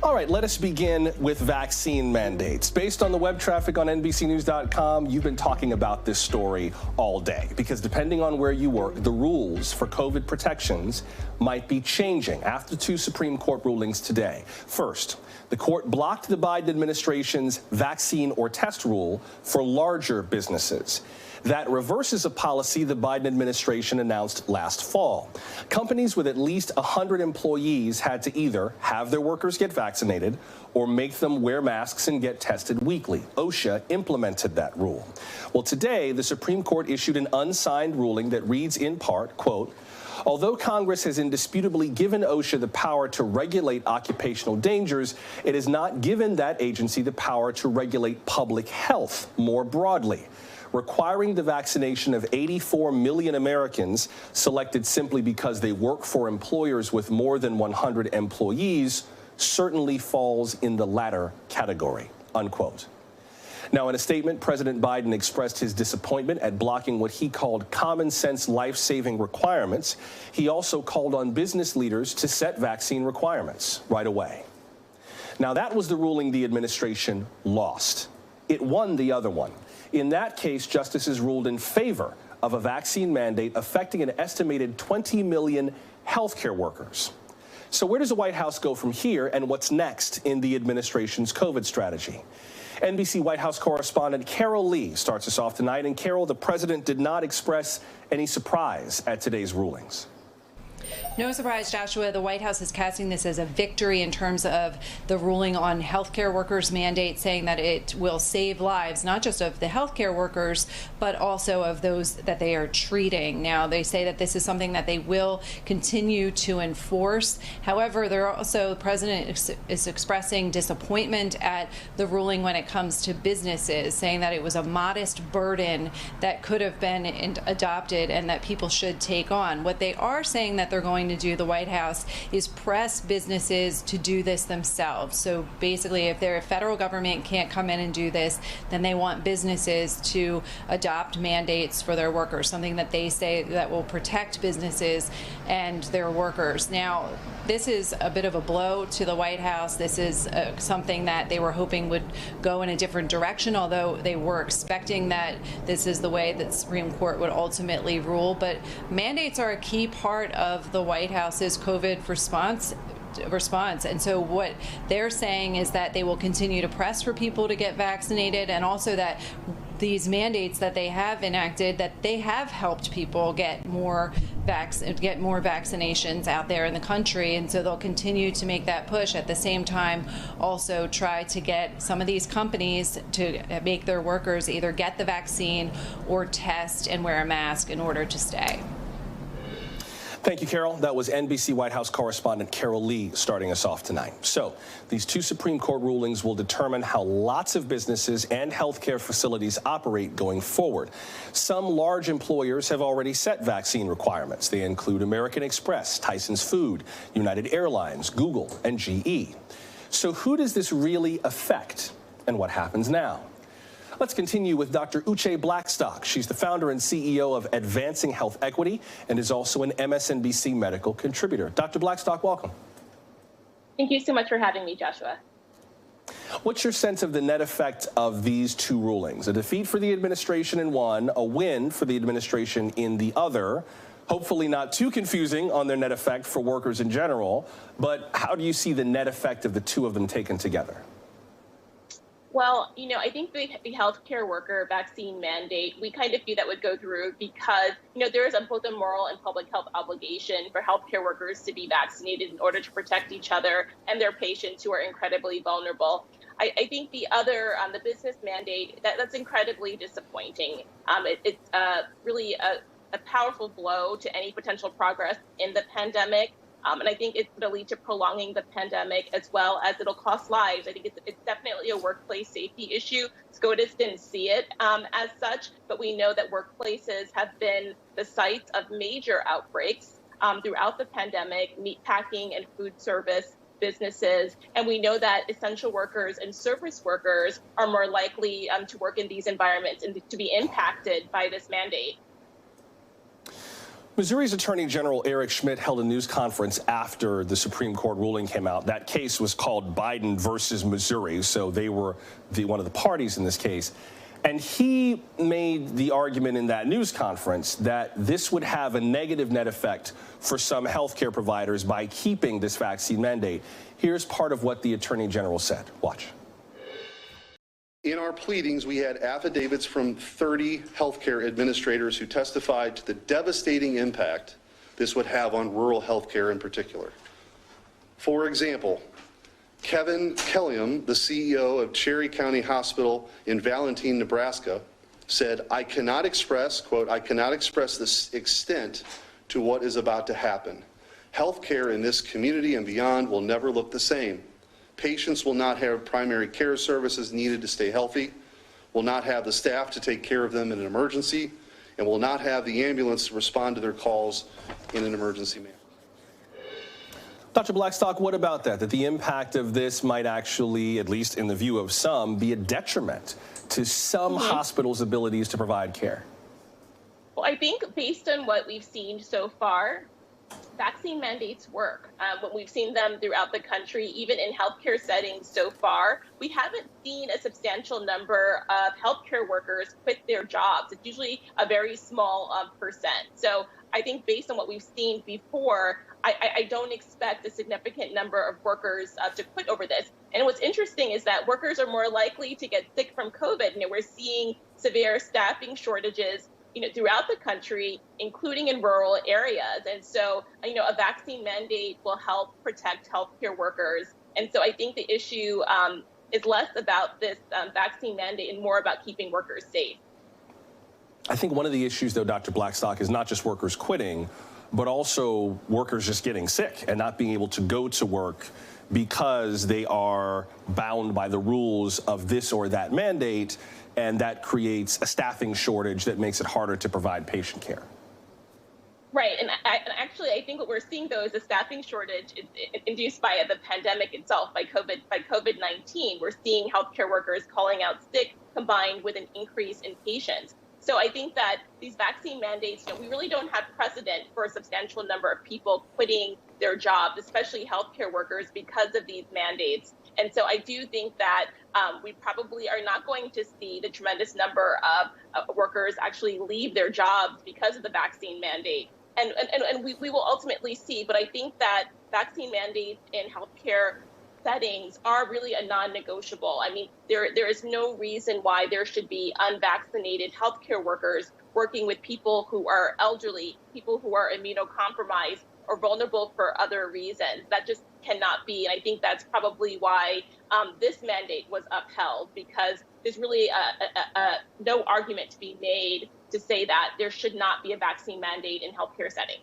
All right, let us begin with vaccine mandates. Based on the web traffic on NBCNews.com, you've been talking about this story all day because depending on where you work, the rules for COVID protections might be changing after two Supreme Court rulings today. First, the court blocked the Biden administration's vaccine or test rule for larger businesses. That reverses a policy the Biden administration announced last fall. Companies with at least 100 employees had to either have their workers get vaccinated or make them wear masks and get tested weekly. OSHA implemented that rule. Well, today, the Supreme Court issued an unsigned ruling that reads in part, quote, although Congress has indisputably given OSHA the power to regulate occupational dangers, it has not given that agency the power to regulate public health more broadly. Requiring the vaccination of 84 million Americans selected simply because they work for employers with more than 100 employees certainly falls in the latter category, unquote. Now, in a statement, President Biden expressed his disappointment at blocking what he called common sense life-saving requirements. He also called on business leaders to set vaccine requirements right away. Now, that was the ruling the administration lost. It won the other one. In that case, justices ruled in favor of a vaccine mandate affecting an estimated 20 million healthcare workers. So where does the White House go from here, and what's next in the administration's COVID strategy? NBC White House correspondent Carol Lee starts us off tonight. And Carol, the president did not express any surprise at today's rulings. No surprise, Joshua. The White House is casting this as a victory in terms of the ruling on healthcare workers' mandate, saying that it will save lives, not just of the healthcare workers, but also of those that they are treating. Now, they say that this is something that they will continue to enforce. However, the president is expressing disappointment at the ruling when it comes to businesses, saying that it was a modest burden that could have been adopted and that people should take on. What they are saying that they're going to do, the White House, is press businesses to do this themselves. So basically, if their federal government can't come in and do this, then they want businesses to adopt mandates for their workers, something that they say that will protect businesses and their workers. Now, this is a bit of a blow to the White House. This is something that they were hoping would go in a different direction, although they were expecting that this is the way that the Supreme Court would ultimately rule. But mandates are a key part of the White House's COVID response. And so what they're saying is that they will continue to press for people to get vaccinated, and also that these mandates that they have enacted, that they have helped people get more vaccinations out there in the country. And so they'll continue to make that push. At the same time, also try to get some of these companies to make their workers either get the vaccine or test and wear a mask in order to stay. Thank you, Carol. That was NBC White House correspondent Carol Lee starting us off tonight. So these two Supreme Court rulings will determine how lots of businesses and healthcare facilities operate going forward. Some large employers have already set vaccine requirements. They include American Express, Tyson's Food, United Airlines, Google, and GE. So who does this really affect, and what happens now? Let's continue with Dr. Uche Blackstock. She's the founder and CEO of Advancing Health Equity and is also an MSNBC medical contributor. Dr. Blackstock, welcome. Thank you so much for having me, Joshua. What's your sense of the net effect of these two rulings? A defeat for the administration in one, a win for the administration in the other. Hopefully not too confusing on their net effect for workers in general, but how do you see the net effect of the two of them taken together? Well, I think the healthcare worker vaccine mandate, we kind of view that would go through because, there is both a moral and public health obligation for healthcare workers to be vaccinated in order to protect each other and their patients who are incredibly vulnerable. I think the other, the business mandate, that's incredibly disappointing. It's really a powerful blow to any potential progress in the pandemic. And I think it's going to lead to prolonging the pandemic as well as it'll cost lives. I think it's definitely a workplace safety issue. SCOTUS didn't see it as such, but we know that workplaces have been the sites of major outbreaks throughout the pandemic, meatpacking and food service businesses. And we know that essential workers and service workers are more likely to work in these environments and to be impacted by this mandate. Missouri's Attorney General Eric Schmidt held a news conference after the Supreme Court ruling came out. That case was called Biden versus Missouri, so they were one of the parties in this case. And he made the argument in that news conference that this would have a negative net effect for some healthcare providers by keeping this vaccine mandate. Here's part of what the Attorney General said. Watch. In our pleadings, we had affidavits from 30 healthcare administrators who testified to the devastating impact this would have on rural healthcare in particular. For example, Kevin Kelliam, the CEO of Cherry County Hospital in Valentine, Nebraska, said, "I cannot express, quote, I cannot express the extent to what is about to happen. Healthcare in this community and beyond will never look the same. Patients will not have primary care services needed to stay healthy, will not have the staff to take care of them in an emergency, and will not have the ambulance to respond to their calls in an emergency manner." Dr. Blackstock, what about that? That the impact of this might actually, at least in the view of some, be a detriment to some hospitals' abilities to provide care? Well, I think based on what we've seen so far, vaccine mandates work. When we've seen them throughout the country, even in healthcare settings so far, we haven't seen a substantial number of healthcare workers quit their jobs. It's usually a very small percent. So I think based on what we've seen before, I don't expect a significant number of workers to quit over this. And what's interesting is that workers are more likely to get sick from COVID. We're seeing severe staffing shortages throughout the country, including in rural areas. And so, a vaccine mandate will help protect healthcare workers. And so I think the issue is less about this vaccine mandate and more about keeping workers safe. I think one of the issues, though, Dr. Blackstock, is not just workers quitting, but also workers just getting sick and not being able to go to work because they are bound by the rules of this or that mandate. And that creates a staffing shortage that makes it harder to provide patient care. Right. And actually, I think what we're seeing, though, is a staffing shortage induced by the pandemic itself, by COVID-19. We're seeing healthcare workers calling out sick combined with an increase in patients. So I think that these vaccine mandates, we really don't have precedent for a substantial number of people quitting their jobs, especially healthcare workers, because of these mandates. And so I do think that we probably are not going to see the tremendous number of workers actually leave their jobs because of the vaccine mandate. And we will ultimately see. But I think that vaccine mandates in healthcare settings are really a non-negotiable. I mean, there is no reason why there should be unvaccinated healthcare workers working with people who are elderly, people who are immunocompromised or vulnerable for other reasons. That just cannot be. And I think that's probably why this mandate was upheld, because there's really no argument to be made to say that there should not be a vaccine mandate in healthcare settings.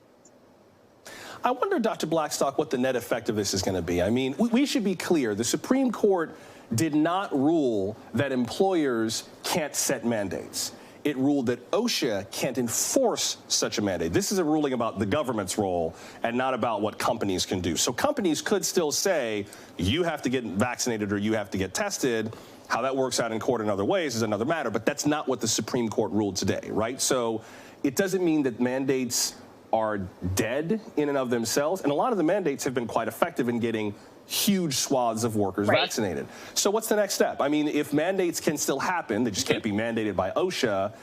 I wonder, Dr. Blackstock, what the net effect of this is going to be. I mean, we should be clear. The Supreme Court did not rule that employers can't set mandates. It ruled that OSHA can't enforce such a mandate. This is a ruling about the government's role and not about what companies can do. So companies could still say, you have to get vaccinated or you have to get tested. How that works out in court in other ways is another matter, but that's not what the Supreme Court ruled today, right? So it doesn't mean that mandates are dead in and of themselves. And a lot of the mandates have been quite effective in getting huge swaths of workers vaccinated. So what's the next step? I mean, if mandates can still happen, they just can't be mandated by OSHA,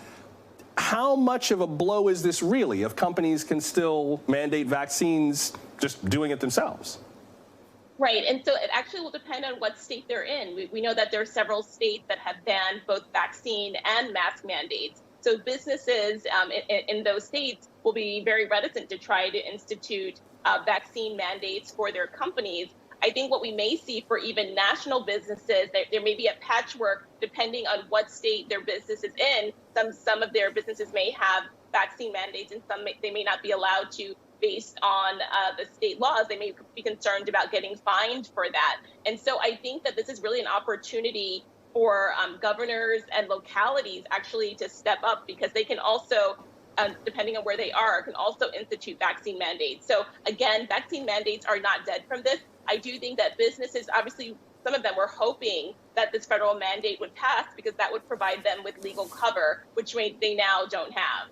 how much of a blow is this really if companies can still mandate vaccines just doing it themselves? Right. And so it actually will depend on what state they're in. We know that there are several states that have banned both vaccine and mask mandates. So businesses in those states will be very reticent to try to institute vaccine mandates for their companies. I think what we may see for even national businesses, there may be a patchwork depending on what state their business is in. Some of their businesses may have vaccine mandates and they may not be allowed to based on the state laws. They may be concerned about getting fined for that. And so I think that this is really an opportunity for governors and localities actually to step up, because they can also, depending on where they are, can also institute vaccine mandates. So again, vaccine mandates are not dead from this. I do think that businesses, obviously, some of them were hoping that this federal mandate would pass because that would provide them with legal cover, which they now don't have.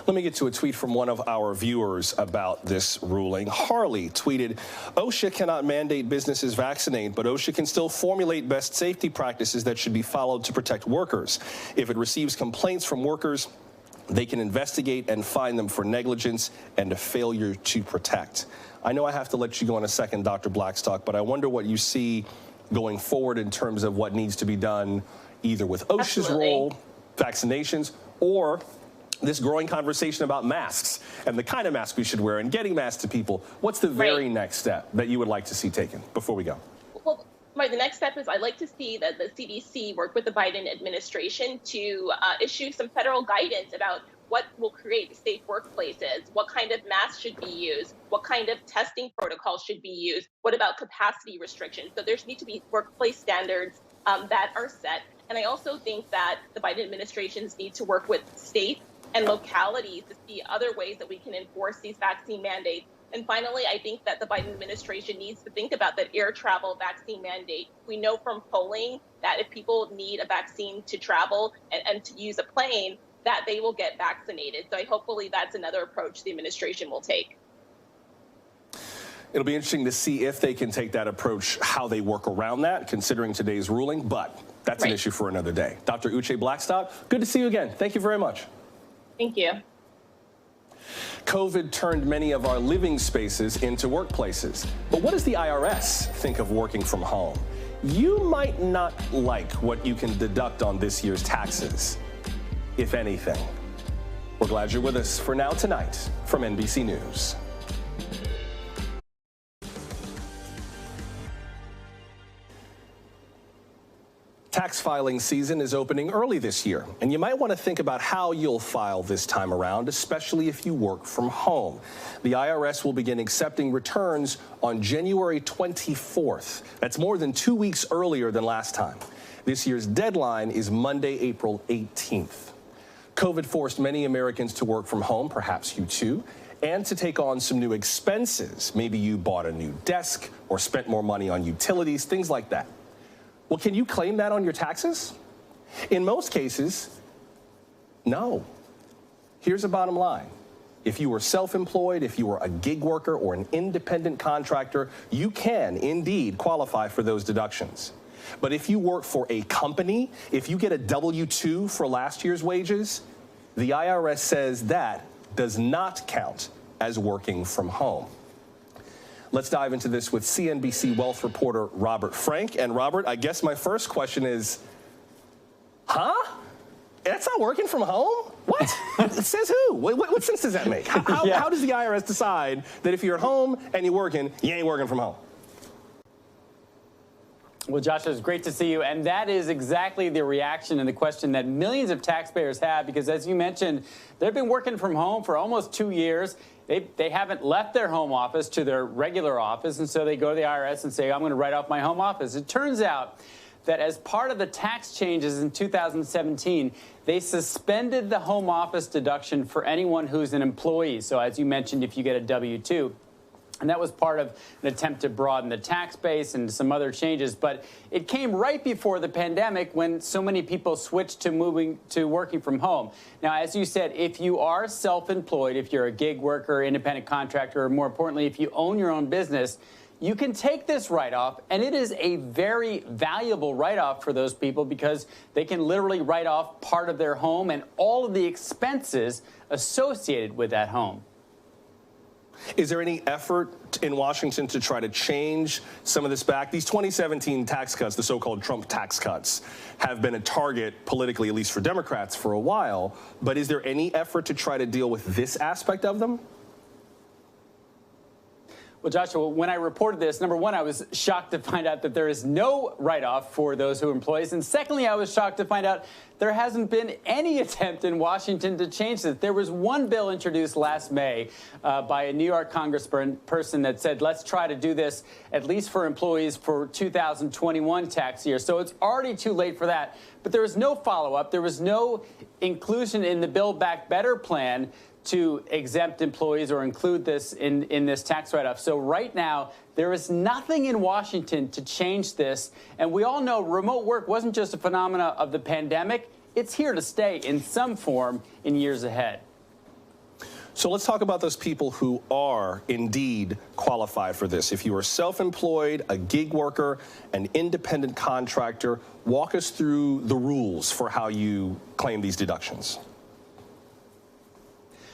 Let me get to a tweet from one of our viewers about this ruling. Harley tweeted, OSHA cannot mandate businesses vaccinate, but OSHA can still formulate best safety practices that should be followed to protect workers. If it receives complaints from workers, they can investigate and fine them for negligence and a failure to protect. I know I have to let you go in a second, Dr. Blackstock, but I wonder what you see going forward in terms of what needs to be done either with OSHA's role, vaccinations, or this growing conversation about masks and the kind of mask we should wear and getting masks to people. What's the very next step that you would like to see taken before we go? Well, the next step is I'd like to see that the CDC work with the Biden administration to issue some federal guidance about what will create safe workplaces, what kind of masks should be used, what kind of testing protocols should be used, what about capacity restrictions. So there's need to be workplace standards that are set. And I also think that the Biden administrations need to work with states and localities to see other ways that we can enforce these vaccine mandates. And finally, I think that the Biden administration needs to think about that air travel vaccine mandate. We know from polling that if people need a vaccine to travel and to use a plane, that they will get vaccinated. So hopefully that's another approach the administration will take. It'll be interesting to see if they can take that approach, how they work around that, considering today's ruling, but that's an issue for another day. Dr. Uche Blackstock, good to see you again. Thank you very much. Thank you. COVID turned many of our living spaces into workplaces. But what does the IRS think of working from home? You might not like what you can deduct on this year's taxes, if anything. We're glad you're with us for Now Tonight from NBC News. Tax filing season is opening early this year, and you might want to think about how you'll file this time around, especially if you work from home. The IRS will begin accepting returns on January 24th. That's more than 2 weeks earlier than last time. This year's deadline is Monday, April 18th. COVID forced many Americans to work from home, perhaps you too, and to take on some new expenses. Maybe you bought a new desk or spent more money on utilities, things like that. Well, can you claim that on your taxes? In most cases, no. Here's the bottom line. If you were self-employed, if you were a gig worker or an independent contractor, you can indeed qualify for those deductions. But if you work for a company, if you get a W-2 for last year's wages, the IRS says that does not count as working from home. Let's dive into this with CNBC wealth reporter Robert Frank. And Robert, I guess my first question is, That's not working from home? What? It says who? What sense does that make? How does the IRS decide that if you're at home and you're working, you ain't working from home? Well, Josh, it's great to see you. And that is exactly the reaction and the question that millions of taxpayers have, because as you mentioned, they've been working from home for almost 2 years. They haven't left their home office to their regular office, and so they go to the IRS and say, I'm going to write off my home office. It turns out that as part of the tax changes in 2017, they suspended the home office deduction for anyone who's an employee. So as you mentioned, if you get a W-2. And that was part of an attempt to broaden the tax base and some other changes. But it came right before the pandemic when so many people switched to moving to working from home. Now, as you said, if you are self-employed, if you're a gig worker, independent contractor, or more importantly, if you own your own business, you can take this write-off, and it is a very valuable write-off for those people because they can literally write off part of their home and all of the expenses associated with that home. Is there any effort in Washington to try to change some of this back? These 2017 tax cuts, the so-called Trump tax cuts, have been a target politically, at least for Democrats, for a while. But is there any effort to try to deal with this aspect of them? Well, Joshua, when I reported this, number one, I was shocked to find out that there is no write-off for those who are employees. And secondly, I was shocked to find out there hasn't been any attempt in Washington to change this. There was one bill introduced last May by a New York congressperson that said, let's try to do this at least for employees for 2021 tax year. So it's already too late for that. But there was no follow-up. There was no inclusion in the Build Back Better plan to exempt employees or include this in this tax write-off. So right now, there is nothing in Washington to change this. And we all know remote work wasn't just a phenomena of the pandemic. It's here to stay in some form in years ahead. So let's talk about those people who are indeed qualified for this. If you are self-employed, a gig worker, an independent contractor, walk us through the rules for how you claim these deductions.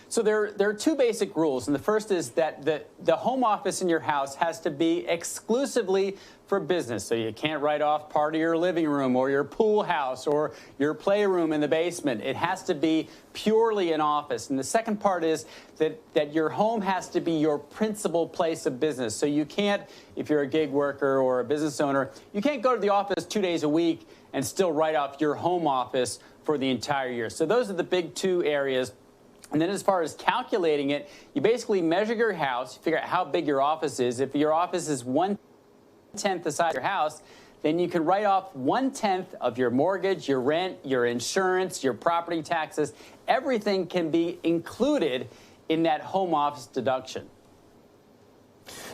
So there are two basic rules, and the first is that the home office in your house has to be exclusively for business. So you can't write off part of your living room or your pool house or your playroom in the basement. It has to be purely an office. And the second part is that your home has to be your principal place of business. So you can't, if you're a gig worker or a business owner, you can't go to the office 2 days a week and still write off your home office for the entire year. So those are the big two areas. And then as far as calculating it, you basically measure your house, figure out how big your office is. If your office is 1/10 the size of your house, then you can write off 1/10 of your mortgage, your rent, your insurance, your property taxes. Everything can be included in that home office deduction.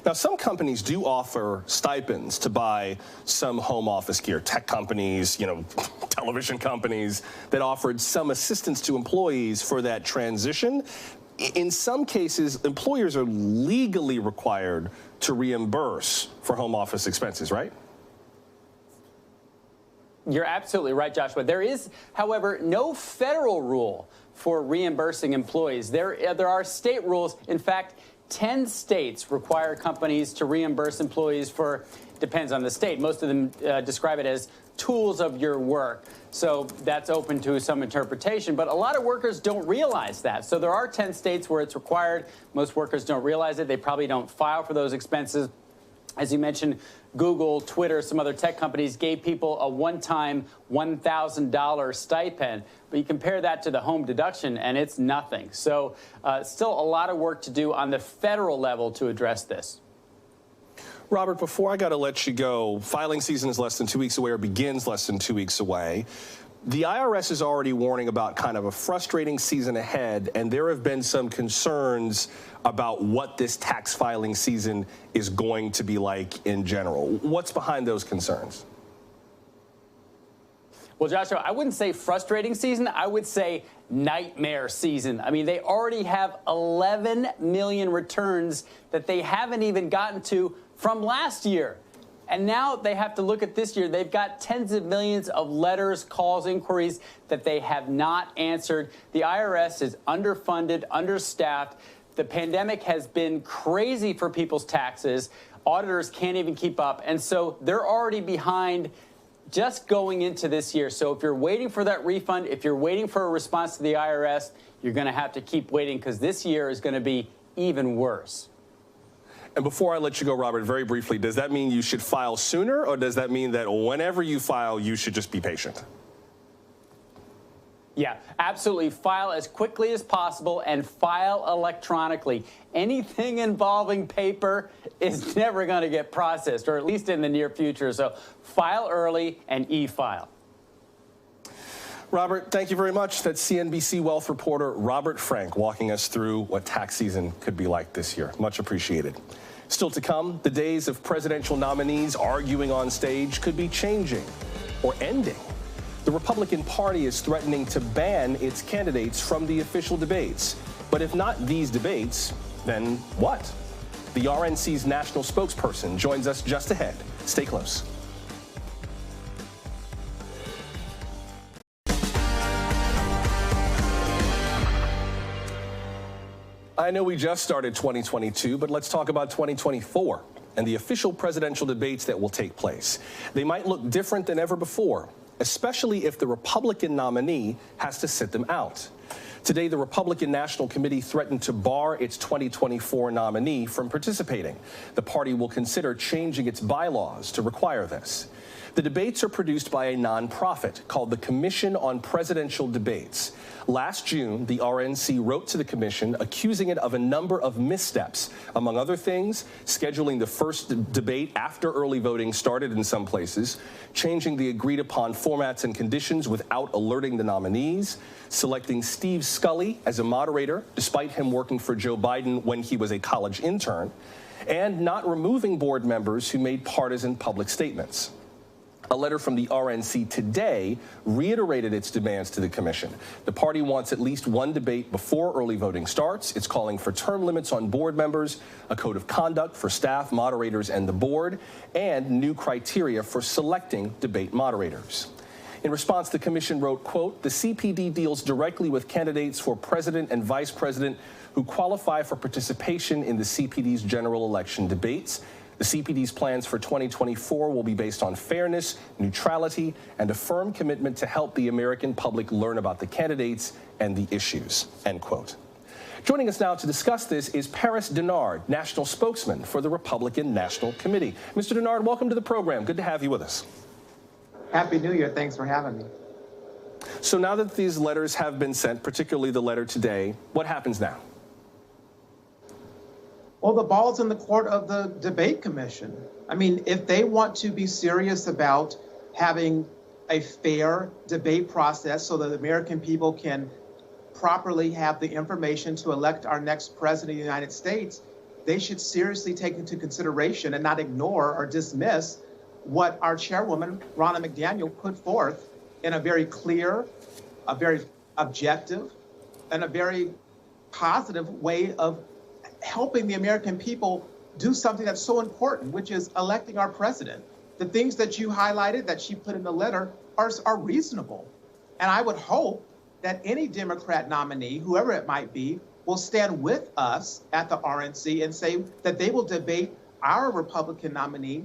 Now, some companies do offer stipends to buy some home office gear. Tech companies, television companies that offered some assistance to employees for that transition. In some cases, employers are legally required to reimburse for home office expenses, right? You're absolutely right, Joshua. There is, however, no federal rule for reimbursing employees. There are state rules. In fact, 10 states require companies to reimburse employees for, depends on the state. Most of them describe it as tools of your work. So that's open to some interpretation. But a lot of workers don't realize that. So there are 10 states where it's required. Most workers don't realize it. They probably don't file for those expenses. As you mentioned, Google, Twitter, some other tech companies gave people a one-time $1,000 stipend. But you compare that to the home deduction, and it's nothing. So still a lot of work to do on the federal level to address this. Robert, before I got to let you go, filing season is less than 2 weeks away, or begins less than 2 weeks away. The IRS is already warning about kind of a frustrating season ahead, and there have been some concerns about what this tax filing season is going to be like in general. What's behind those concerns? Well, Joshua, I wouldn't say frustrating season. I would say nightmare season. I mean, they already have 11 million returns that they haven't even gotten to from last year. And now they have to look at this year. They've got tens of millions of letters, calls, inquiries that they have not answered. The IRS is underfunded, understaffed. The pandemic has been crazy for people's taxes. Auditors can't even keep up. And so they're already behind just going into this year. So if you're waiting for that refund, if you're waiting for a response to the IRS, you're going to have to keep waiting, because this year is going to be even worse. And before I let you go, Robert, very briefly, does that mean you should file sooner, or does that mean that whenever you file, you should just be patient? Yeah, absolutely. File as quickly as possible and file electronically. Anything involving paper is never going to get processed, or at least in the near future. So file early and e-file. Robert, thank you very much. That's CNBC Wealth reporter Robert Frank walking us through what tax season could be like this year. Much appreciated. Still to come, the days of presidential nominees arguing on stage could be changing or ending. The Republican Party is threatening to ban its candidates from the official debates. But if not these debates, then what? The RNC's national spokesperson joins us just ahead. Stay close. I know we just started 2022, but let's talk about 2024 and the official presidential debates that will take place. They might look different than ever before, especially if the Republican nominee has to sit them out. Today, the Republican National Committee threatened to bar its 2024 nominee from participating. The party will consider changing its bylaws to require this. The debates are produced by a nonprofit called the Commission on Presidential Debates. Last June, the RNC wrote to the commission accusing it of a number of missteps. Among other things, scheduling the first debate after early voting started in some places, changing the agreed-upon formats and conditions without alerting the nominees, selecting Steve Scully as a moderator, despite him working for Joe Biden when he was a college intern, and not removing board members who made partisan public statements. A letter from the RNC today reiterated its demands to the commission. The party wants at least one debate before early voting starts. It's calling for term limits on board members, a code of conduct for staff, moderators, and the board, and new criteria for selecting debate moderators. In response, the commission wrote, quote, "The CPD deals directly with candidates for president and vice president who qualify for participation in the CPD's general election debates. The CPD's plans for 2024 will be based on fairness, neutrality, and a firm commitment to help the American public learn about the candidates and the issues," end quote. Joining us now to discuss this is Paris Dinard, national spokesman for the Republican National Committee. Mr. Dinard, welcome to the program. Good to have you with us. Happy New Year. Thanks for having me. So now that these letters have been sent, particularly the letter today, what happens now? Well, the ball's in the court of the debate commission. I mean, if they want to be serious about having a fair debate process so that the American people can properly have the information to elect our next president of the United States, they should seriously take into consideration and not ignore or dismiss what our chairwoman, Ronna McDaniel, put forth in a very clear, a very objective, and a very positive way of helping the American people do something that's so important, which is electing our president. The things that you highlighted that she put in the letter are reasonable. And I would hope that any Democrat nominee, whoever it might be, will stand with us at the RNC and say that they will debate our Republican nominee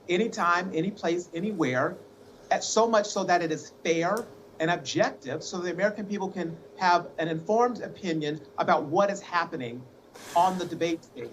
anytime, any place, anywhere, so much so that it is fair and objective so the American people can have an informed opinion about what is happening on the debate stage.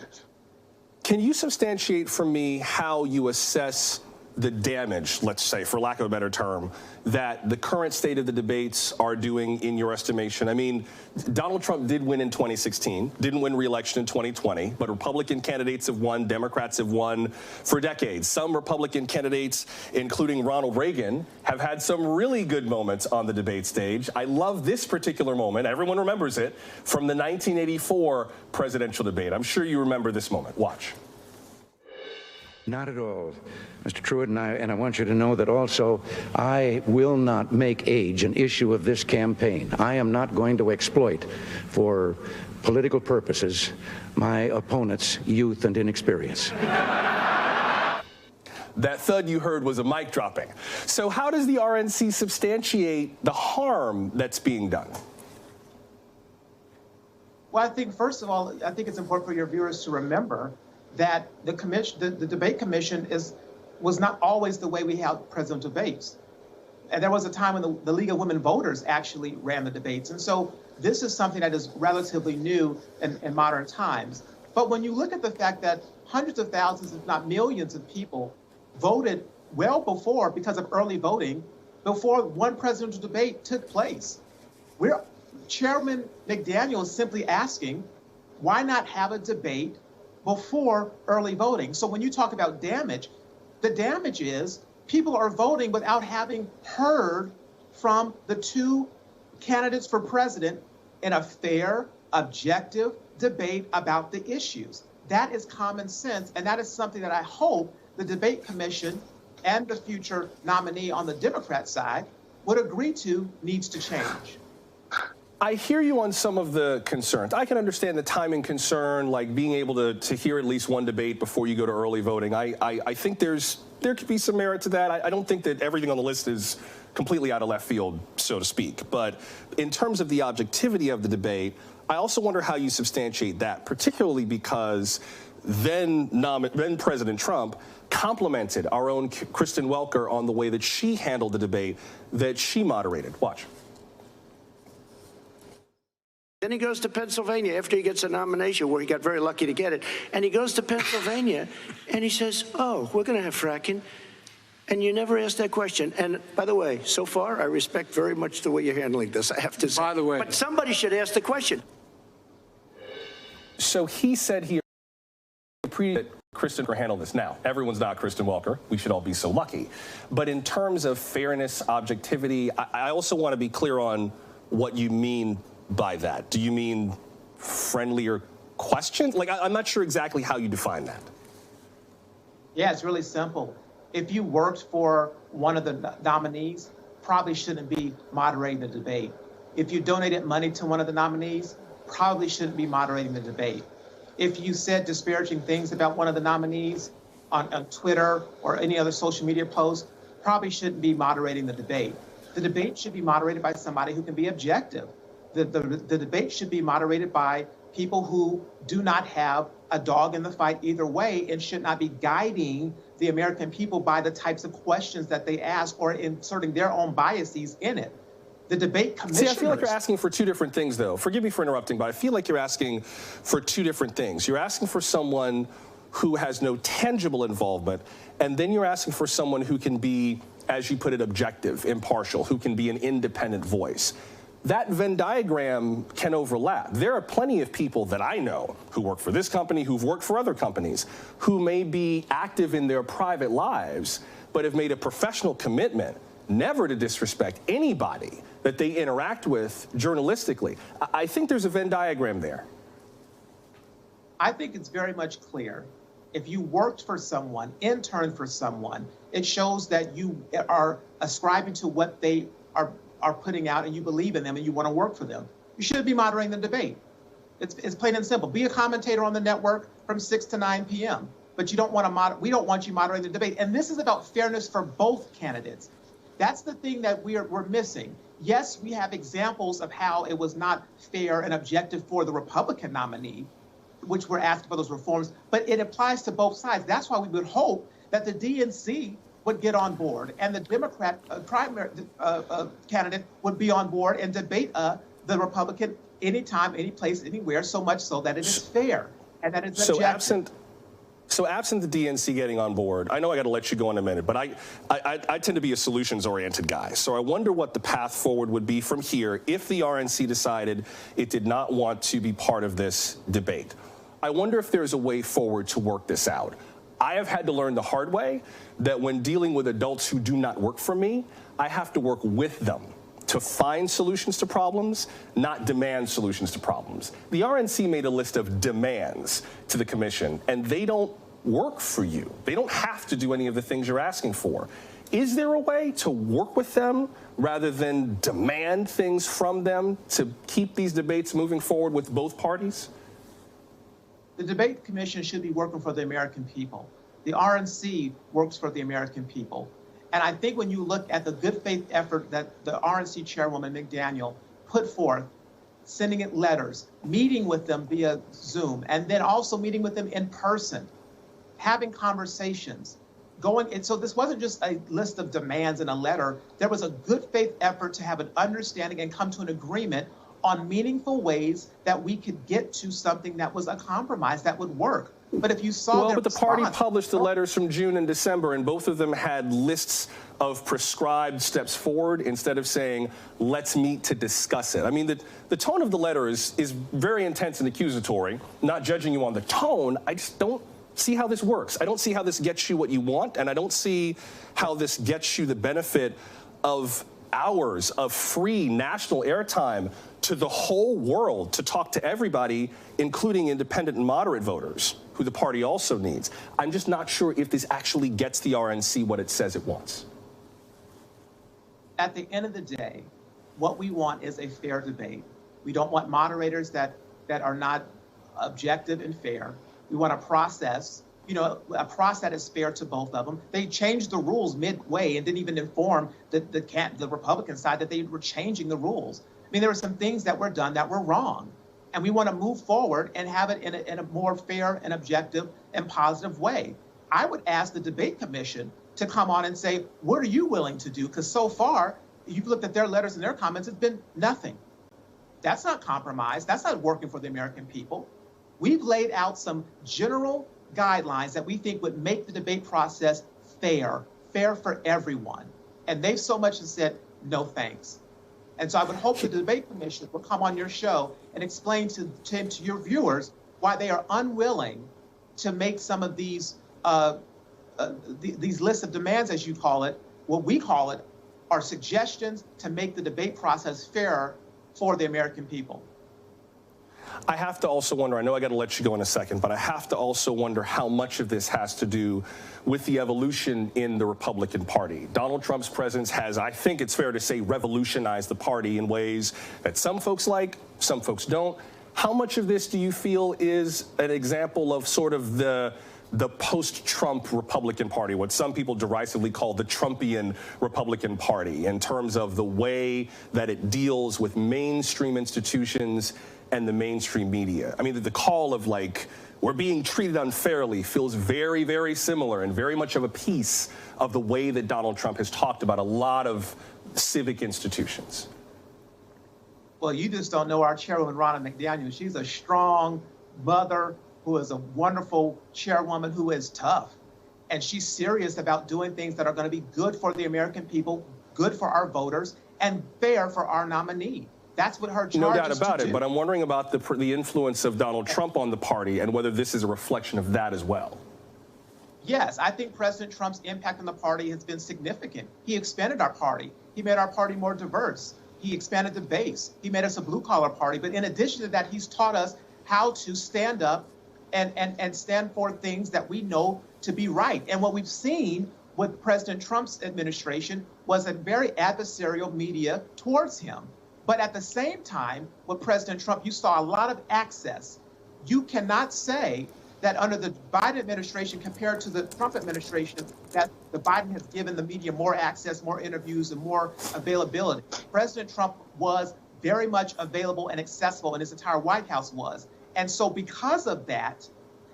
Can you substantiate for me how you assess the damage, let's say, for lack of a better term, that the current state of the debates are doing in your estimation? I mean, Donald Trump did win in 2016, didn't win re-election in 2020, but Republican candidates have won, Democrats have won for decades. Some Republican candidates, including Ronald Reagan, have had some really good moments on the debate stage. I love this particular moment, everyone remembers it, from the 1984 presidential debate. I'm sure you remember this moment. Watch. Not at all, Mr. Truitt, and I want you to know that also I will not make age an issue of this campaign. I am not going to exploit for political purposes my opponent's youth and inexperience. That thud you heard was a mic dropping. So how does the RNC substantiate the harm that's being done? Well, I think, first of all, I think it's important for your viewers to remember that the debate commission was not always the way we held presidential debates. And there was a time when the League of Women Voters actually ran the debates. And so this is something that is relatively new in modern times. But when you look at the fact that hundreds of thousands, if not millions of people voted well before, because of early voting, before one presidential debate took place, Chairman McDaniel is simply asking, why not have a debate before early voting? So when you talk about damage, the damage is people are voting without having heard from the two candidates for president in a fair, objective debate about the issues. That is common sense, and that is something that I hope the debate commission and the future nominee on the Democrat side would agree to needs to change. I hear you on some of the concerns. I can understand the timing concern, like being able to hear at least one debate before you go to early voting. I think there could be some merit to that. I don't think that everything on the list is completely out of left field, so to speak. But in terms of the objectivity of the debate, I also wonder how you substantiate that, particularly because then President Trump complimented our own Kristen Welker on the way that she handled the debate that she moderated. Watch. Then he goes to Pennsylvania after he gets a nomination, where he got very lucky to get it. And he goes to Pennsylvania and he says, oh, we're going to have fracking. And you never asked that question. And by the way, so far, I respect very much the way you're handling this, I have to say. By the way. But somebody should ask the question. So he said he appreciated Kristen for handling this. Now, everyone's not Kristen Welker. We should all be so lucky. But in terms of fairness, objectivity, I also want to be clear on what you mean by that. Do you mean friendlier questions? Like, I'm not sure exactly how you define that. Yeah, it's really simple. if you worked for one of the nominees, probably shouldn't be moderating the debate. If you donated money to one of the nominees, probably shouldn't be moderating the debate. If you said disparaging things about one of the nominees on Twitter or any other social media post, probably shouldn't be moderating the debate. The debate should be moderated by somebody who can be objective. The debate should be moderated by people who do not have a dog in the fight either way and should not be guiding the American people by the types of questions that they ask or inserting their own biases in it. The debate commissioners... See, I feel like you're asking for two different things, though. Forgive me for interrupting, but I feel like you're asking for two different things. You're asking for someone who has no tangible involvement, and then you're asking for someone who can be, as you put it, objective, impartial, who can be an independent voice. That Venn diagram can overlap. There are plenty of people that I know who work for this company, who've worked for other companies, who may be active in their private lives, but have made a professional commitment never to disrespect anybody that they interact with journalistically. I think there's a Venn diagram there. I think it's very much clear. If you worked for someone, interned for someone, it shows that you are ascribing to what they are putting out and you believe in them and you want to work for them. You should be moderating the debate. It's plain and simple. Be a commentator on the network from 6 to 9 p.m. But you don't want to we don't want you moderating the debate. And this is about fairness for both candidates. That's the thing that we're missing. Yes, we have examples of how it was not fair and objective for the Republican nominee, which were asked for those reforms, but it applies to both sides. That's why we would hope that the DNC would get on board and the Democrat primary candidate would be on board and debate the Republican anytime, any place, anywhere, so much so that it is fair and that it's objective. So absent the DNC getting on board, I know I got to let you go in a minute, but I tend to be a solutions-oriented guy. So I wonder what the path forward would be from here if the RNC decided it did not want to be part of this debate. I wonder if there's a way forward to work this out. I have had to learn the hard way that when dealing with adults who do not work for me, I have to work with them to find solutions to problems, not demand solutions to problems. The RNC made a list of demands to the commission, and they don't work for you. They don't have to do any of the things you're asking for. Is there a way to work with them rather than demand things from them to keep these debates moving forward with both parties? The debate commission should be working for the American people. The RNC works for the American people. And I think when you look at the good faith effort that the RNC chairwoman McDaniel put forth, sending it letters, meeting with them via Zoom, and then also meeting with them in person, having conversations, so this wasn't just a list of demands in a letter. There was a good faith effort to have an understanding and come to an agreement on meaningful ways that we could get to something that was a compromise that would work. But if you saw Well, but the party published the letters from June and December, and both of them had lists of prescribed steps forward instead of saying, let's meet to discuss it. I mean, the tone of the letter is very intense and accusatory. Not judging you on the tone, I just don't see how this works. I don't see how this gets you what you want, and I don't see how this gets you the benefit of hours of free national airtime to the whole world to talk to everybody, including independent and moderate voters, who the party also needs. I'm just not sure if this actually gets the RNC what it says it wants. At the end of the day, what we want is a fair debate. We don't want moderators that are not objective and fair. We want a process, a process that is fair to both of them. They changed the rules midway and didn't even inform the Republican side that they were changing the rules. I mean, there were some things that were done that were wrong. And we want to move forward and have it in a more fair and objective and positive way. I would ask the debate commission to come on and say, what are you willing to do? Because so far, you've looked at their letters and their comments, it's been nothing. That's not compromise. That's not working for the American people. We've laid out some general guidelines that we think would make the debate process fair for everyone. And they've so much as said, no thanks. And so I would hope the debate commission will come on your show and explain to your viewers why they are unwilling to make some of these lists of demands, as you call it, what we call it, are suggestions to make the debate process fairer for the American people. I have to also wonder, I know I got to let you go in a second, but I have to also wonder how much of this has to do with the evolution in the Republican Party. Donald Trump's presence has, I think it's fair to say, revolutionized the party in ways that some folks like, some folks don't. How much of this do you feel is an example of sort of the post-Trump Republican Party, what some people derisively call the Trumpian Republican Party, in terms of the way that it deals with mainstream institutions and the mainstream media? I mean, the call of, like, we're being treated unfairly feels very, very similar and very much of a piece of the way that Donald Trump has talked about a lot of civic institutions. Well, you just don't know our chairwoman, Ronna McDaniel. She's a strong mother who is a wonderful chairwoman who is tough. And she's serious about doing things that are going to be good for the American people, good for our voters, and fair for our nominee. That's what her charge is to do. No doubt about it, but I'm wondering about the influence of Donald Trump on the party and whether this is a reflection of that as well. Yes, I think President Trump's impact on the party has been significant. He expanded our party. He made our party more diverse. He expanded the base. He made us a blue-collar party. But in addition to that, he's taught us how to stand up and stand for things that we know to be right. And what we've seen with President Trump's administration was a very adversarial media towards him. But at the same time, with President Trump, you saw a lot of access. You cannot say that under the Biden administration compared to the Trump administration, that the Biden has given the media more access, more interviews, and more availability. President Trump was very much available and accessible, and his entire White House was. And so because of that,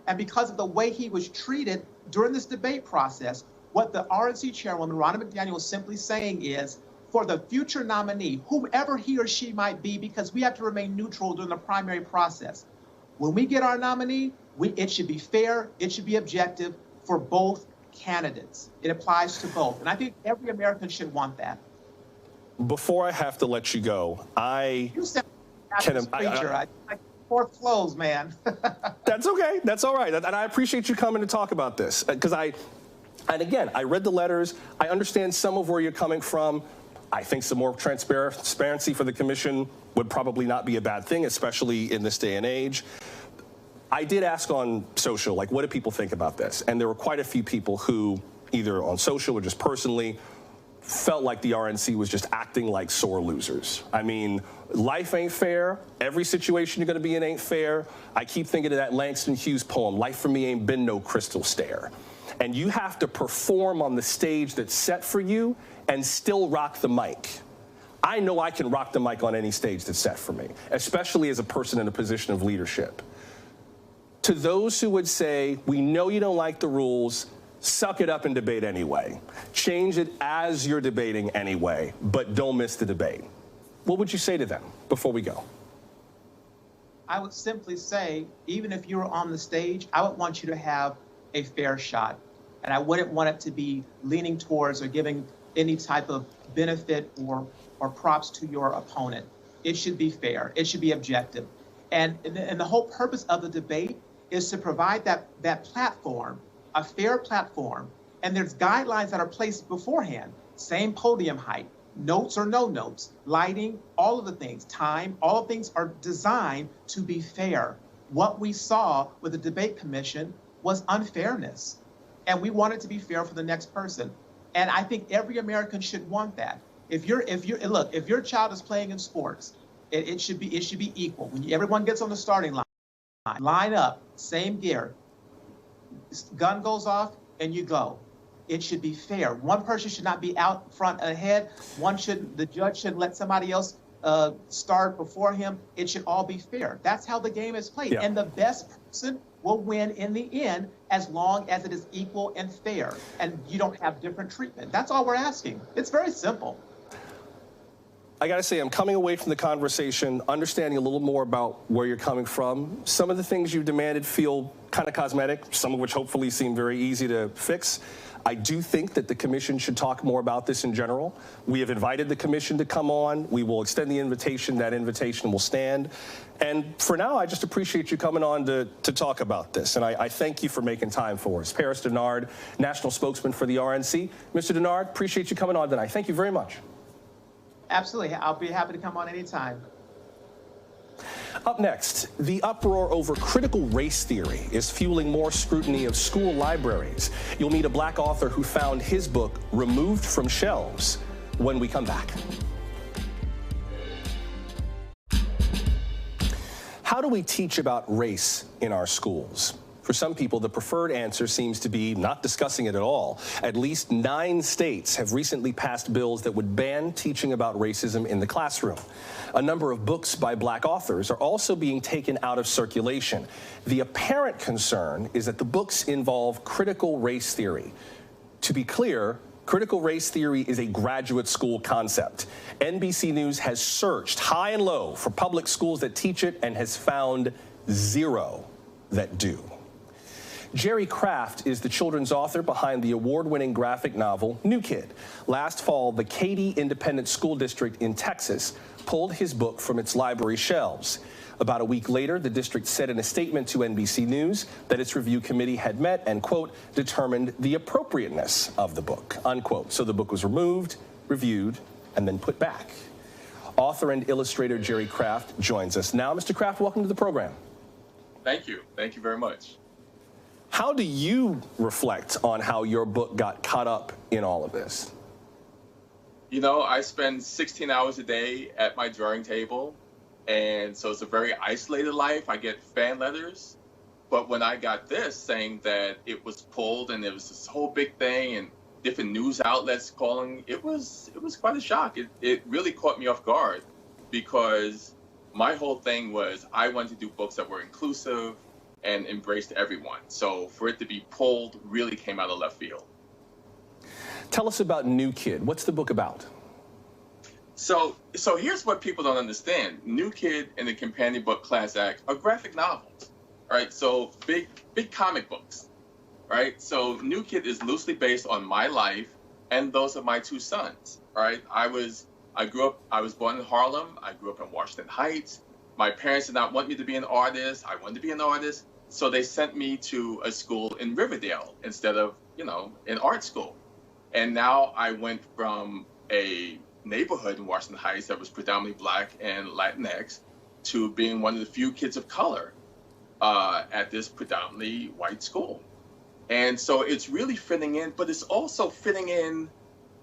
and because of the way he was treated during this debate process, what the RNC chairwoman, Ronna McDaniel, is simply saying is, for the future nominee, whomever he or she might be, because we have to remain neutral during the primary process, when we get our nominee, it should be fair, it should be objective for both candidates. It applies to both. And I think every American should want that. Before I have to let you go, You said preacher. I fourth clothes, man. That's okay. That's all right. And I appreciate you coming to talk about this. Because and again, I read the letters. I understand some of where you're coming from. I think some more transparency for the commission would probably not be a bad thing, especially in this day and age. I did ask on social, like, what do people think about this? And there were quite a few people who, either on social or just personally, felt like the RNC was just acting like sore losers. I mean, life ain't fair. Every situation you're going to be in ain't fair. I keep thinking of that Langston Hughes poem, "Life for me ain't been no crystal stair." And you have to perform on the stage that's set for you and still rock the mic. I know I can rock the mic on any stage that's set for me, especially as a person in a position of leadership. To those who would say, we know you don't like the rules, suck it up and debate anyway. Change it as you're debating anyway, but don't miss the debate. What would you say to them before we go? I would simply say, even if you were on the stage, I would want you to have a fair shot. And I wouldn't want it to be leaning towards or giving any type of benefit or props to your opponent. It should be fair. It should be objective. And the whole purpose of the debate is to provide that platform, a fair platform. And there's guidelines that are placed beforehand. Same podium height, notes or no notes, lighting, all of the things, time, all of things are designed to be fair. What we saw with the debate commission was unfairness. And we want it to be fair for the next person. And I think every American should want that. If your child is playing in sports, it should be equal. When everyone gets on the starting line up, same gear, gun goes off and you go. It should be fair. One person should not be out front ahead. The judge shouldn't let somebody else start before him. It should all be fair. That's how the game is played. Yeah. And the best person will win in the end as long as it is equal and fair and you don't have different treatment. That's all we're asking. It's very simple. I got to say, I'm coming away from the conversation understanding a little more about where you're coming from. Some of the things you've demanded feel kind of cosmetic, some of which hopefully seem very easy to fix. I do think that the commission should talk more about this in general. We have invited the commission to come on. We will extend the invitation. That invitation will stand. And for now, I just appreciate you coming on to talk about this. And I thank you for making time for us. Paris Dinard, national spokesman for the RNC. Mr. Dinard, appreciate you coming on tonight. Thank you very much. Absolutely. I'll be happy to come on anytime. Up next, the uproar over critical race theory is fueling more scrutiny of school libraries. You'll meet a black author who found his book removed from shelves when we come back. How do we teach about race in our schools? For some people, the preferred answer seems to be not discussing it at all. At least 9 states have recently passed bills that would ban teaching about racism in the classroom. A number of books by black authors are also being taken out of circulation. The apparent concern is that the books involve critical race theory. To be clear, critical race theory is a graduate school concept. NBC News has searched high and low for public schools that teach it and has found 0 that do. Jerry Craft is the children's author behind the award-winning graphic novel New Kid. Last fall, the Katy Independent School District in Texas pulled his book from its library shelves. About a week later, the district said in a statement to NBC News that its review committee had met and, quote, determined the appropriateness of the book, unquote. So the book was removed, reviewed, and then put back. Author and illustrator Jerry Craft joins us now. Mr. Craft, welcome to the program. Thank you. Thank you very much. How do you reflect on how your book got caught up in all of this? You know, I spend 16 hours a day at my drawing table, and so it's a very isolated life. I get fan letters, but when I got this saying that it was pulled and it was this whole big thing and different news outlets calling, it was quite a shock. It really caught me off guard because my whole thing was I wanted to do books that were inclusive and embraced everyone. So for it to be pulled really came out of left field. Tell us about New Kid. What's the book about? So here's what people don't understand. New Kid and the companion book Class Act are graphic novels, right? So big comic books, right? So New Kid is loosely based on my life and those of my 2 sons, right? I was born in Harlem. I grew up in Washington Heights. My parents did not want me to be an artist. I wanted to be an artist. So they sent me to a school in Riverdale instead of, an art school. And now I went from a neighborhood in Washington Heights that was predominantly Black and Latinx to being one of the few kids of color at this predominantly white school. And so it's really fitting in, but it's also fitting in.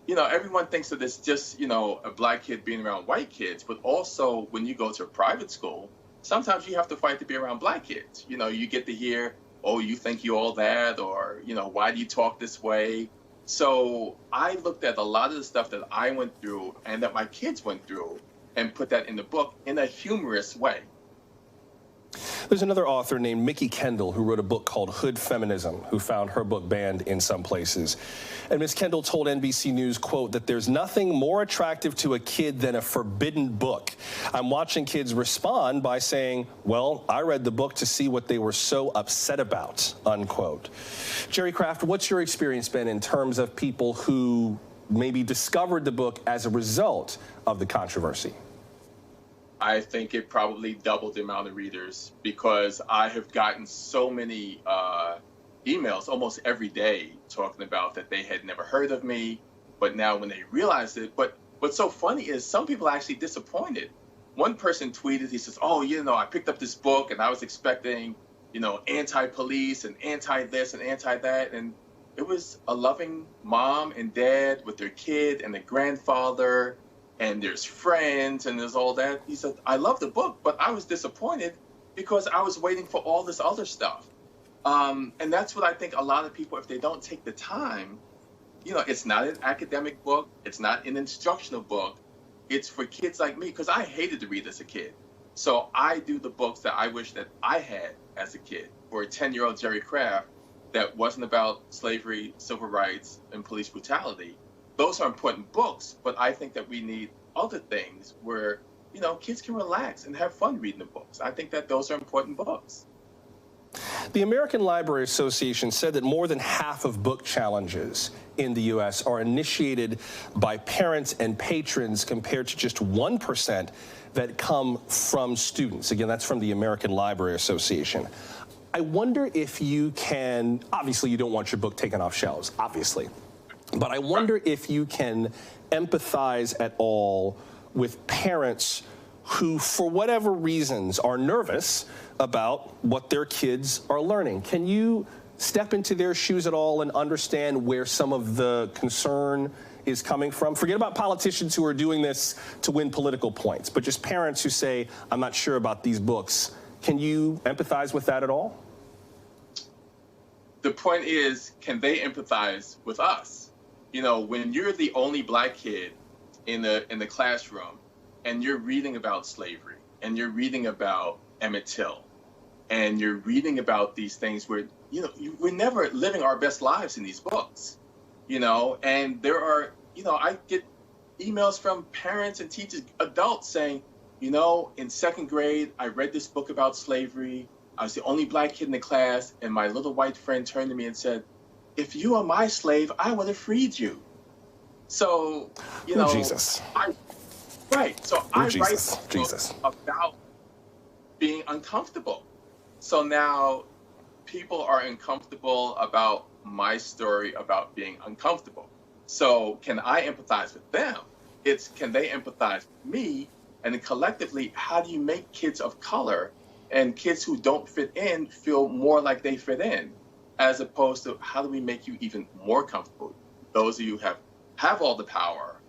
Everyone thinks that it's just, a Black kid being around white kids, but also when you go to a private school, sometimes you have to fight to be around Black kids. You get to hear, oh, you think you all that, or, why do you talk this way? So I looked at a lot of the stuff that I went through and that my kids went through and put that in the book in a humorous way. There's another author named Mickey Kendall who wrote a book called Hood Feminism, who found her book banned in some places. And Ms. Kendall told NBC News, quote, that there's nothing more attractive to a kid than a forbidden book. I'm watching kids respond by saying, well, I read the book to see what they were so upset about, unquote. Jerry Craft, what's your experience been in terms of people who maybe discovered the book as a result of the controversy? I think it probably doubled the amount of readers because I have gotten so many emails almost every day talking about that they had never heard of me, but now when they realized it, but what's so funny is some people are actually disappointed. One person tweeted, he says, oh, I picked up this book and I was expecting, anti-police and anti-this and anti-that. And it was a loving mom and dad with their kid and the grandfather, and there's friends and there's all that. He said, I love the book, but I was disappointed because I was waiting for all this other stuff. And that's what I think a lot of people, if they don't take the time, it's not an academic book. It's not an instructional book. It's for kids like me because I hated to read as a kid. So I do the books that I wish that I had as a kid for a 10-year-old Jerry Craft that wasn't about slavery, civil rights, and police brutality. Those are important books, but I think that we need other things where, kids can relax and have fun reading the books. I think that those are important books. The American Library Association said that more than half of book challenges in the U.S. are initiated by parents and patrons compared to just 1% that come from students. Again, that's from the American Library Association. I wonder if you can, obviously you don't want your book taken off shelves, obviously. But I wonder if you can empathize at all with parents who, for whatever reasons, are nervous about what their kids are learning. Can you step into their shoes at all and understand where some of the concern is coming from? Forget about politicians who are doing this to win political points, but just parents who say, I'm not sure about these books. Can you empathize with that at all? The point is, can they empathize with us? You know, when you're the only black kid in the classroom and you're reading about slavery and you're reading about Emmett Till and you're reading about these things where, you know, we're never living our best lives in these books, you know, and there are, you know, I get emails from parents and teachers, adults saying, you know, in second grade, I read this book about slavery. I was the only black kid in the class, and my little white friend turned to me and said, if you were my slave, I would have freed you. So, you know, Jesus. I write this book about being uncomfortable. So now people are uncomfortable about my story about being uncomfortable. So can I empathize with them? It's, can they empathize with me? And then collectively, how do you make kids of color and kids who don't fit in feel more like they fit in, as opposed to how do we make you even more comfortable? Those of you who have all the power.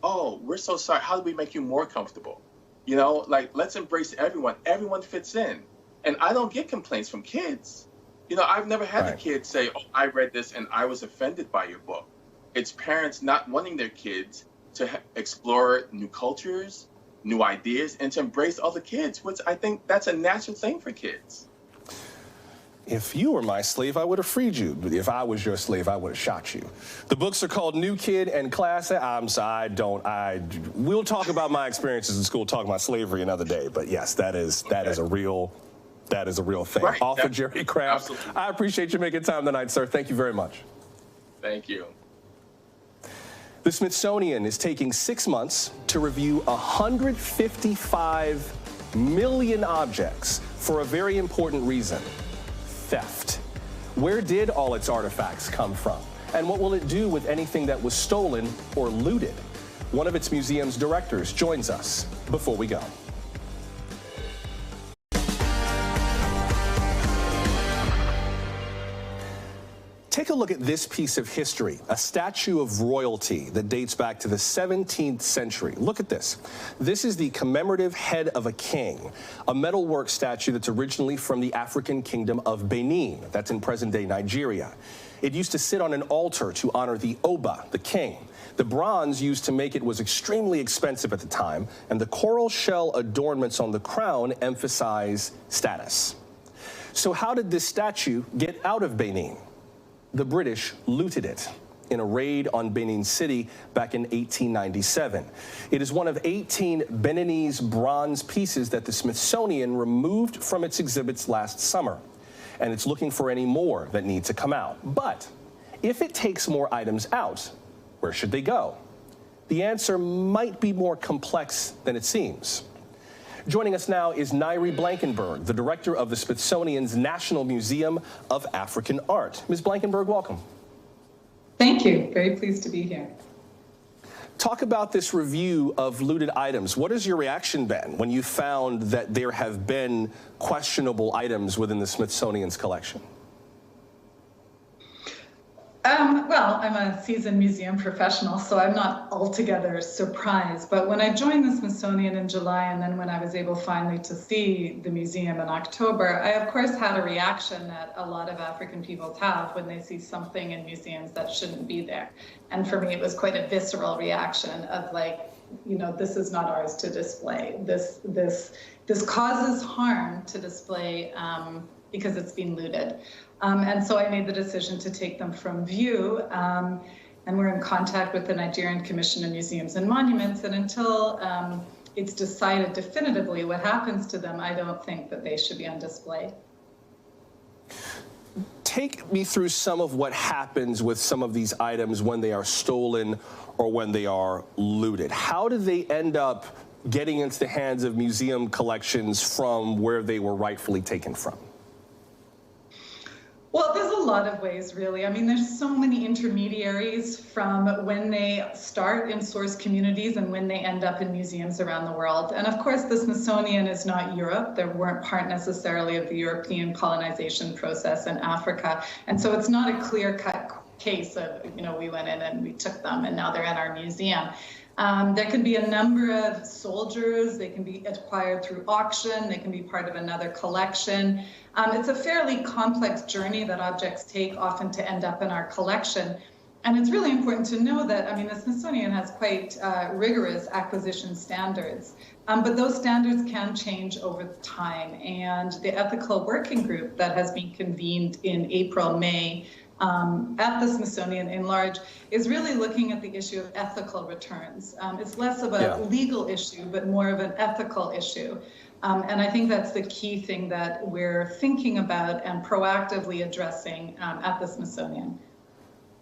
Oh, we're so sorry. How do we make you more comfortable? You know, like, let's embrace everyone. Everyone fits in. And I don't get complaints from kids. You know, I've never had a kid say, oh, I read this and I was offended by your book. It's parents not wanting their kids to explore new cultures, new ideas, and to embrace other kids, which I think that's a natural thing for kids. If you were my slave, I would have freed you. If I was your slave, I would have shot you. The books are called New Kid and Class. We'll talk about my experiences in school, talk about slavery another day. But yes, that is a real thing. Right. Author Jerry Craft, absolutely. I appreciate you making time tonight, sir. Thank you very much. Thank you. The Smithsonian is taking 6 months to review 155 million objects for a very important reason: theft. Where did all its artifacts come from? And what will it do with anything that was stolen or looted? One of its museum's directors joins us before we go. Take a look at this piece of history, a statue of royalty that dates back to the 17th century. Look at this. This is the commemorative head of a king, a metalwork statue that's originally from the African kingdom of Benin. That's in present-day Nigeria. It used to sit on an altar to honor the Oba, the king. The bronze used to make it was extremely expensive at the time, and the coral shell adornments on the crown emphasize status. So how did this statue get out of Benin? The British looted it in a raid on Benin City back in 1897. It is one of 18 Beninese bronze pieces that the Smithsonian removed from its exhibits last summer, and it's looking for any more that need to come out. But if it takes more items out, where should they go? The answer might be more complex than it seems. Joining us now is Nairi Blankenberg, the director of the Smithsonian's National Museum of African Art. Ms. Blankenberg, welcome. Thank you. Very pleased to be here. Talk about this review of looted items. What has your reaction been when you found that there have been questionable items within the Smithsonian's collection? Well, I'm a seasoned museum professional, so I'm not altogether surprised. But when I joined the Smithsonian in July, and then when I was able finally to see the museum in October, I, of course, had a reaction that a lot of African people have when they see something in museums that shouldn't be there. And for me, it was quite a visceral reaction of like, you know, this is not ours to display. This causes harm to display because it's been looted. And so I made the decision to take them from view, and we're in contact with the Nigerian Commission of Museums and Monuments, and until it's decided definitively what happens to them, I don't think that they should be on display. Take me through some of what happens with some of these items when they are stolen or when they are looted. How do they end up getting into the hands of museum collections from where they were rightfully taken from? Well, there's a lot of ways, really. I mean, there's so many intermediaries from when they start in source communities and when they end up in museums around the world. And of course, the Smithsonian is not Europe. They weren't part necessarily of the European colonization process in Africa. And so it's not a clear-cut case of, we went in and we took them and now they're in our museum. There can be a number of soldiers. They can be acquired through auction. They can be part of another collection. It's a fairly complex journey that objects take often to end up in our collection. And it's really important to know that, the Smithsonian has quite rigorous acquisition standards, but those standards can change over time. And the ethical working group that has been convened in April, May, at the Smithsonian in large is really looking at the issue of ethical returns. It's less of a legal issue, but more of an ethical issue. And I think that's the key thing that we're thinking about and proactively addressing at the Smithsonian.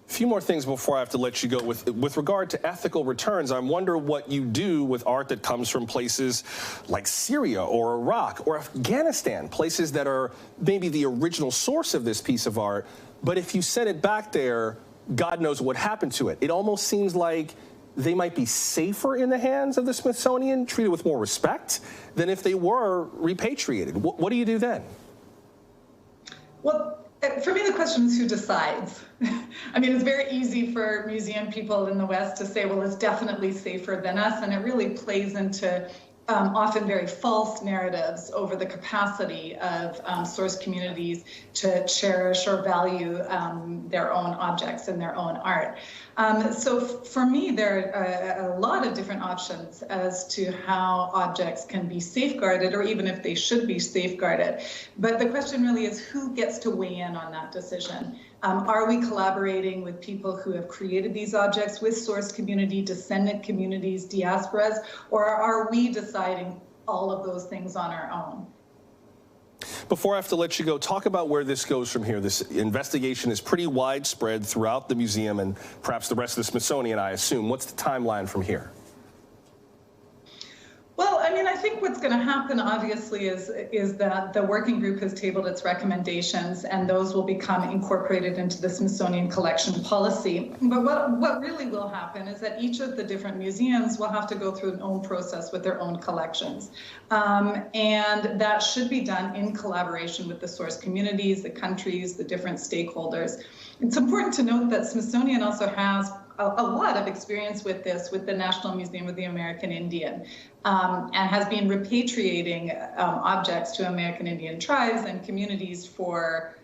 A few more things before I have to let you go. With regard to ethical returns, I wonder what you do with art that comes from places like Syria or Iraq or Afghanistan, places that are maybe the original source of this piece of art. But if you send it back there, God knows what happened to it. It almost seems like they might be safer in the hands of the Smithsonian, treated with more respect, than if they were repatriated. What do you do then? Well, for me, the question is who decides. It's very easy for museum people in the West to say, well, it's definitely safer than us, and it really plays into often very false narratives over the capacity of source communities to cherish or value their own objects and their own art. So for me, there are a lot of different options as to how objects can be safeguarded, or even if they should be safeguarded. But the question really is who gets to weigh in on that decision? Are we collaborating with people who have created these objects, with source community, descendant communities, diasporas, or are we deciding all of those things on our own? Before I have to let you go, talk about where this goes from here. This investigation is pretty widespread throughout the museum and perhaps the rest of the Smithsonian, I assume. What's the timeline from here? Well, I think what's going to happen, obviously, is that the working group has tabled its recommendations, and those will become incorporated into the Smithsonian collection policy. But what really will happen is that each of the different museums will have to go through an own process with their own collections. And that should be done in collaboration with the source communities, the countries, the different stakeholders. It's important to note that Smithsonian also has a lot of experience with this, with the National Museum of the American Indian, and has been repatriating objects to American Indian tribes and communities for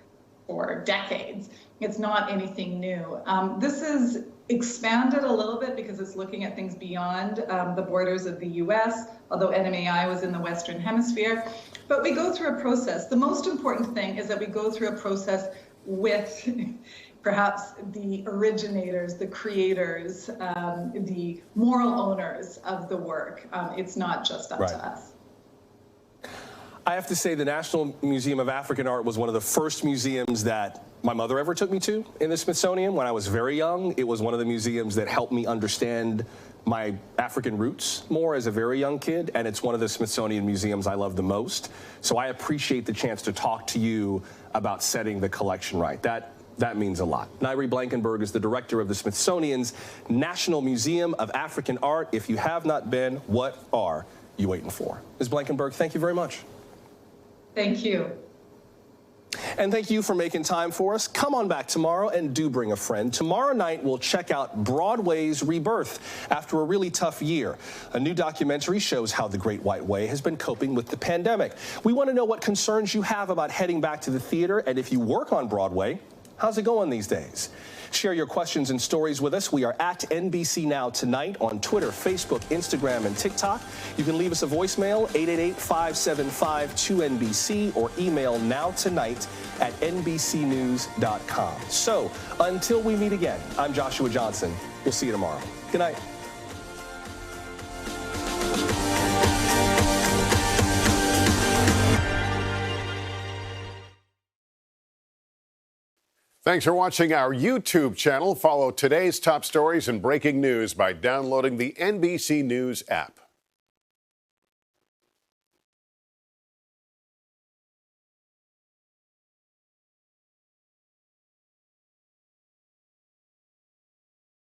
decades. It's not anything new. This is expanded a little bit because it's looking at things beyond the borders of the U.S., although NMAI was in the Western Hemisphere. But we go through a process. The most important thing is that we go through a process with perhaps the originators, the creators, the moral owners of the work. It's not just up to us. I have to say the National Museum of African Art was one of the first museums that my mother ever took me to in the Smithsonian when I was very young. It was one of the museums that helped me understand my African roots more as a very young kid, and it's one of the Smithsonian museums I love the most. So I appreciate the chance to talk to you about setting the collection right. That means a lot. Nairi Blankenberg is the director of the Smithsonian's National Museum of African Art. If you have not been, what are you waiting for? Ms. Blankenberg, thank you very much. Thank you. And thank you for making time for us. Come on back tomorrow and do bring a friend. Tomorrow night, we'll check out Broadway's rebirth after a really tough year. A new documentary shows how the Great White Way has been coping with the pandemic. We want to know what concerns you have about heading back to the theater, and if you work on Broadway, how's it going these days? Share your questions and stories with us. We are at NBC Now Tonight on Twitter, Facebook, Instagram, and TikTok. You can leave us a voicemail, 888-575-2NBC, or email nowtonight@nbcnews.com. So, until we meet again, I'm Joshua Johnson. We'll see you tomorrow. Good night. Thanks for watching our YouTube channel. Follow today's top stories and breaking news by downloading the NBC News app.